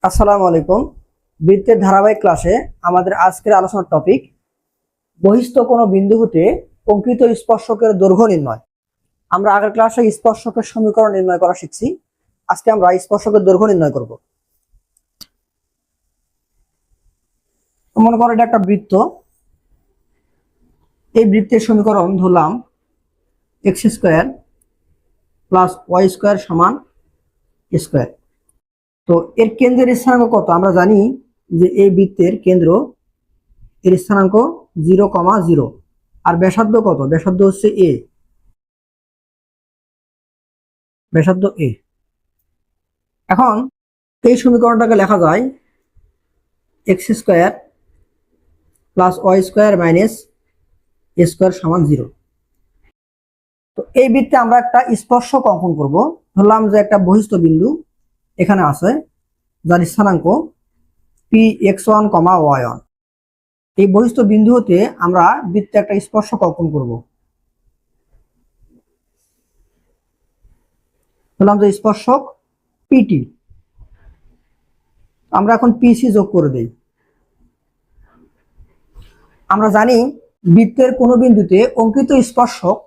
আসসালামু আলাইকুম। বৃত্তের ধারাবাহিক ক্লাসে আমাদের আজকের আলোচনার টপিক বহিস্থ কোনো বিন্দু হতে অঙ্কিত স্পর্শকের দৈর্ঘ্য নির্ণয়। আমরা আগের ক্লাসে স্পর্শকের সমীকরণ নির্ণয় করা শিখছি। আজকে আমরা স্পর্শকের দৈর্ঘ্য নির্ণয় করব। মনে করো এটা একটা বৃত্ত। এই বৃত্তের সমীকরণ ধরলাম x² + y² = স্কয়ার। তো এর কেন্দ্রের স্থানাঙ্ক কত? আমরা জানি যে এই বৃত্তের কেন্দ্র এর স্থানাঙ্ক 0,0 আর ব্যাসার্ধ কত? ব্যাসার্ধ হচ্ছে a, ব্যাসার্ধ a। এখন এই সমীকরণটাকে লেখা যায় x² + y² - a² = 0। তো এই বৃত্তে আমরা একটা স্পর্শক অঙ্কন করব। ধরলাম যে একটা বহিস্থ বিন্দু এখানে আছে যার স্থানাঙ্ক px1, y1। এই বহিস্থ বিন্দু হতে আমরা বৃত্তে একটা স্পর্শক অঙ্কন করব। বললাম যে স্পর্শক PT। আমরা এখন PC যোগ করে দেই। আমরা জানি বৃত্তের কোনো বিন্দুতে অঙ্কিত স্পর্শক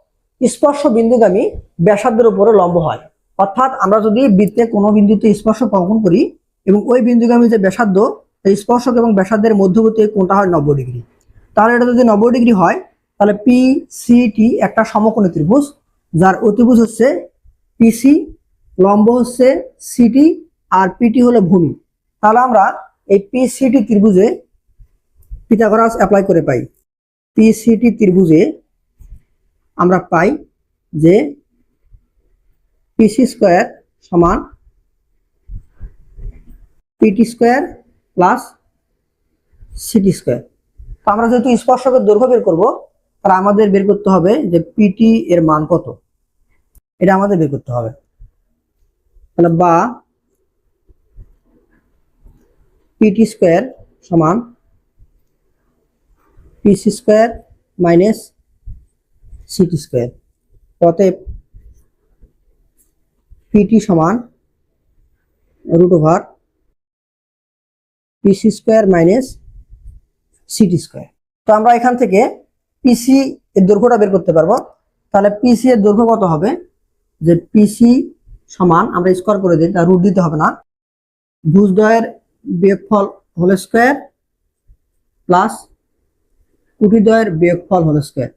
স্পর্শ বিন্দুগামী ব্যাসার্ধের উপরে লম্ব হয়। অর্থাৎ আমরা যদি বৃত্তে কোনো বিন্দুতে স্পর্শক অঙ্কন করি এবং ওই বিন্দুগামী যে ব্যাসার্ধ, এই স্পর্শক এবং ব্যাসার্ধের মধ্যবর্তী কোণটা হয় 90 ডিগ্রি। তাহলে এটা যদি 90 ডিগ্রি হয় তাহলে PCT একটা সমকোণী ত্রিভুজ, যার অতিভুজ হচ্ছে PC, লম্ব হচ্ছে CT আর PT হলো ভূমি। তাহলে আমরা এই PCT ত্রিভুজে পিথাগোরাস অ্যাপ্লাই করে পাই। PCT ত্রিভুজে আমরা পাই যে PC² = PT² + CT²। তো আমরা যেহেতু স্পর্শকের দৈর্ঘ্য বের করব, তাহলে আমাদের বের করতে হবে যে PT এর মান কত, এটা আমাদের বের করতে হবে। তাহলে বা PT² = PC² - CT²। অতএব PT = √PC² - CT²। তো আমরা এখান থেকে PC এর দৈর্ঘ্যটা বের করতে পারবো। তাহলে PC এর দৈর্ঘ্য কত হবে? যে PC = আমরা স্কয়ার করে দিই, রুট দিতে হবে না, ভুজদ্বয়ের বিয়োগফল হোল স্কয়ার প্লাস কুটিদ্বয়ের বিয়োগফল হোল স্কয়ার।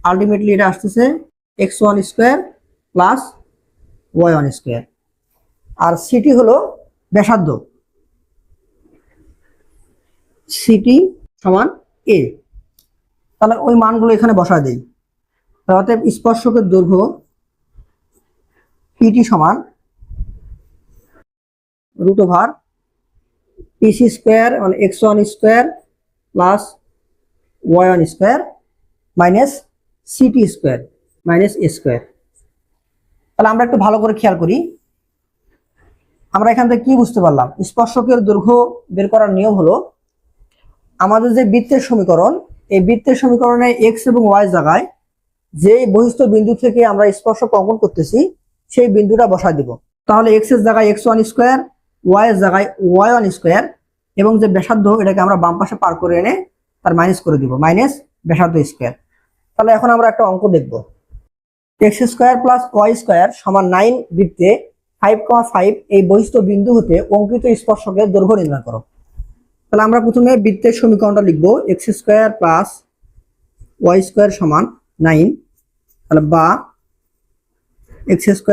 আলটিমেটলি এটা আসতেছে x1² + y1²। আর CT হলো ব্যাসার্ধ, CT = a। তাহলে ওই মানগুলো এখানে বসায় দেই। অতএব স্পর্শকের দৈর্ঘ্য PT = √PC² মানে x1² + y1² - CT² - a²। তাহলে আমরা একটু ভালো করে খেয়াল করি। আমরা এখান থেকে কি বুঝতে পারলাম? স্পর্শকের দৈর্ঘ্য বের করার নিয়ম হলো, আমাদের যে বৃত্তের সমীকরণ, এই বৃত্তের সমীকরণে x এবং y জায়গায় যে বহিস্থ বিন্দু থেকে আমরা স্পর্শক অঙ্কন করতেছি সেই বিন্দুটা বসায় দিব। তাহলে x এর জায়গায় x1², y এর জায়গায় y1² এবং যে ব্যাসার্ধ, এটাকে আমরা বাম পাশে পার করে এনে তার মাইনাস করে দিব, মাইনাস ব্যাসার্ধ স্কয়ার। তাহলে এখন আমরা একটা অঙ্ক দেখব। x² + y² = 9 বৃত্তে 5,5 এই বহিস্থ বিন্দু হতে অঙ্কিত স্পর্শকের দৈর্ঘ্য নির্ণয় করো। তাহলে আমরা প্রথমে বৃত্তের সমীকরণটা লিখব, x² + y² = 9। তাহলে বা x² +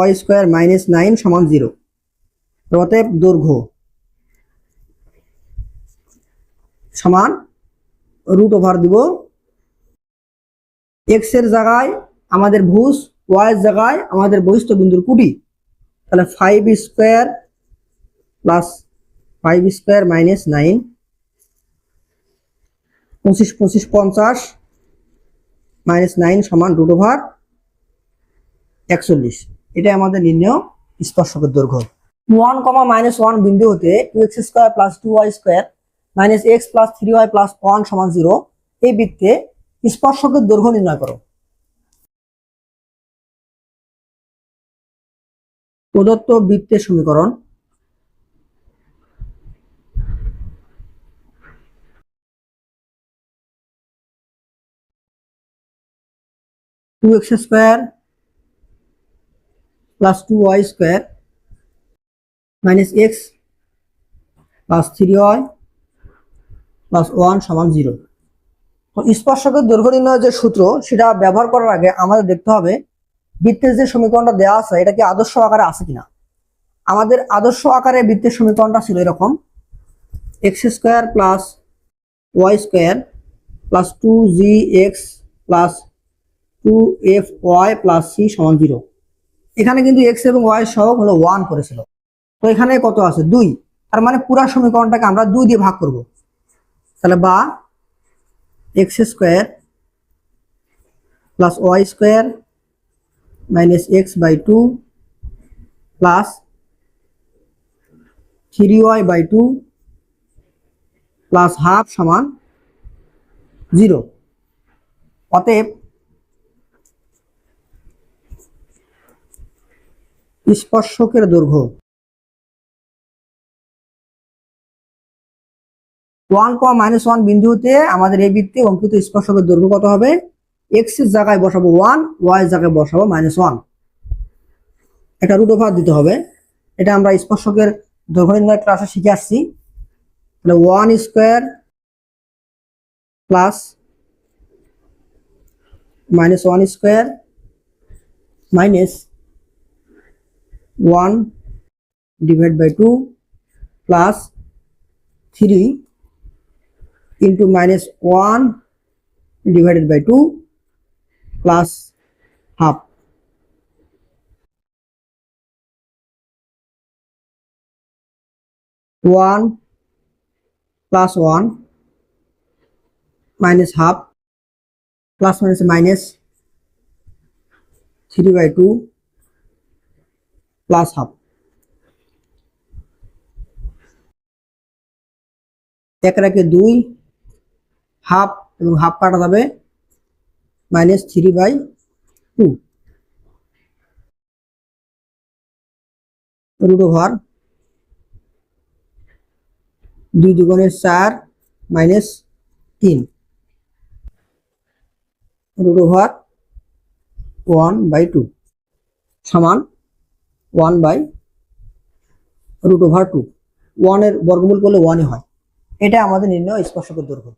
y² - 9 = 0। অতএব দৈর্ঘ্য সমান √ দিব x এর জায়গায় আমাদের ভুজ, y এর জায়গায় আমাদের বহিস্থ বিন্দুর কুটি। তাহলে 5² + 5² - 9, 25 25 50 - 9 = √41। এটাই আমাদের নির্ণেয় স্পর্শকের দৈর্ঘ্য। 1, -1 বিন্দু হতে 2x² + 2y² - x + 3y + 1 = 0 এই বৃত্তে স্পর্শকের দৈর্ঘ্য নির্ণয় করো। প্রদত্ত বৃত্তের সমীকরণ 2x square plus 2y square minus x plus 3y plus 1 সমান 0। তো স্পর্শকের দৈর্ঘ্য নির্ণয়ের যে সূত্র সেটা ব্যবহার করার আগে আমাদের দেখতে হবে বৃত্তের যে সমীকরণটা দেওয়া আছে এটা কি আদর্শ আকারে আছে কিনা। আমাদের আদর্শ আকারে বৃত্তের সমীকরণটা ছিল এরকম, x square plus y square plus 2gx plus 2fy plus c সমান 0। এখানে কিন্তু এক্স এবং ওয়াই সহগ হলো 1 করেছিল, তো এখানে কত আছে 2, তার মানে পুরা সমীকরণটাকে আমরা 2 দিয়ে ভাগ করব। তাহলে বা x square plus y square minus x by 2 plus 3y by 2 plus half সমান 0। অতএব স্পর্শকের দৈর্ঘ্য 1, -1 বিন্দুতে আমাদের এই বৃত্তে অঙ্কিত স্পর্শকের দৈর্ঘ্য কত হবে, এক্স এর জায়গায় বসাবো 1, ওয়াই এর জায়গায় বসাবো -1। এটা রুট ওভার দিতে হবে। এটা আমরা স্পর্শকের দৈর্ঘ্য নির্ণয় ক্লাসে শিখে আসছি। তাহলে 1 square plus -1 square minus 1 divide by 2 plus 3 into -1 divided by 2 plus half। 1 plus 1 minus half plus minus 3 by 2 plus half। এক রাখে 2, হাফ এবং হাফ কাটা যাবে -3 by 2 রুট ওভার 2 দুগুণে 4 -3 রুট ওভার 1 by 2 সমান 1 by রুট ওভার 2। 1 এর বর্গমূল করলে 1 হয়। এটা আমাদের নির্ণয় স্পর্শকের দৈর্ঘ্য।